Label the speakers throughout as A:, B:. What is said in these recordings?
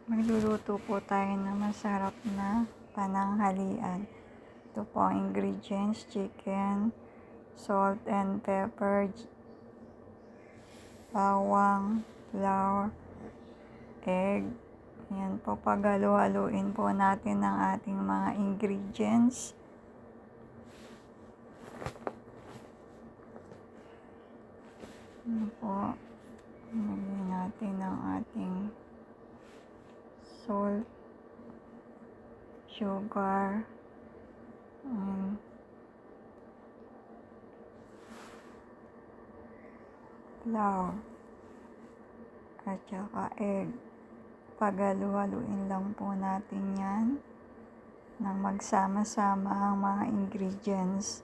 A: Magluluto po tayo ng masarap na pananghalian. Ito po ang ingredients: chicken, salt and pepper, bawang, flour, egg. Yan po, paghalo-haluin po natin ang ating mga ingredients. Yan po, lagyan natin ang ating salt, sugar, and flour, at saka egg. Paghalo-haluin lang po natin yan nang magsama-sama ang mga ingredients.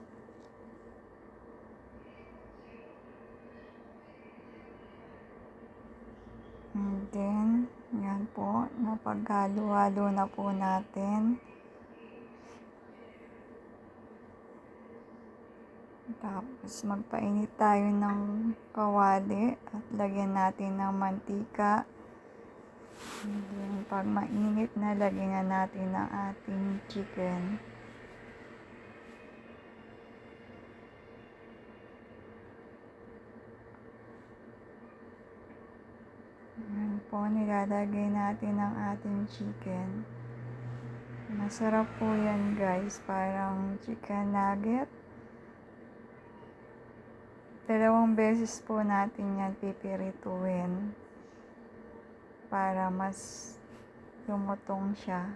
A: And then, yan po, napaghalo-halo na po natin. Tapos, magpainit tayo ng kawali at lagyan natin ng mantika. And then, pag mainit na, lagyan na natin ang ating chicken. Yan po, nilalagay natin ang ating chicken. Masarap po yan, guys, parang chicken nugget. 2 beses po natin yan pipirituin para mas lumutong siya.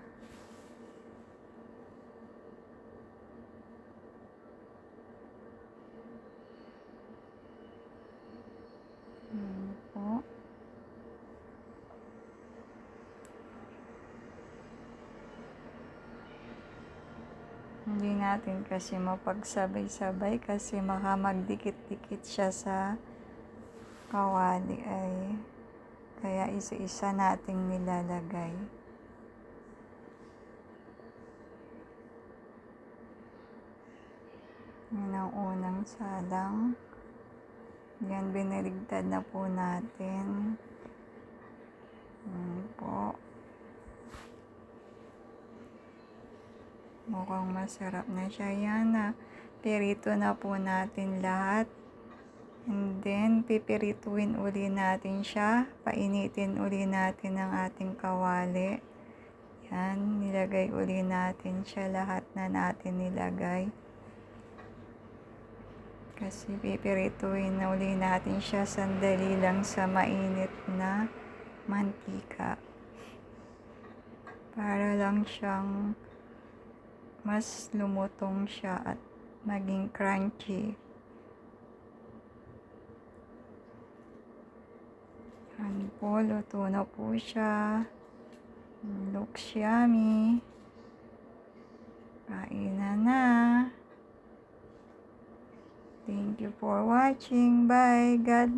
A: Yan po. Hindi natin kasi mapagsabay-sabay kasi baka magdikit-dikit siya sa kawali ay kaya isa-isa nating nilalagay. Yan ang unang salang. Yan, biniligtad na po natin. Yan po. Mukhang masarap na siya. Yan na. Pirito na po natin lahat. And then, pipirituin uli natin siya. Painitin uli natin ang ating kawali. Yan. Nilagay uli natin siya. Lahat na natin nilagay. Kasi pipirituin na uli natin siya sandali lang sa mainit na mantika. Para lang siyang mas lumutong siya at maging crunchy. Yan po, luto na po siya. Looks yummy. Kainan na. Thank you for watching. Bye. God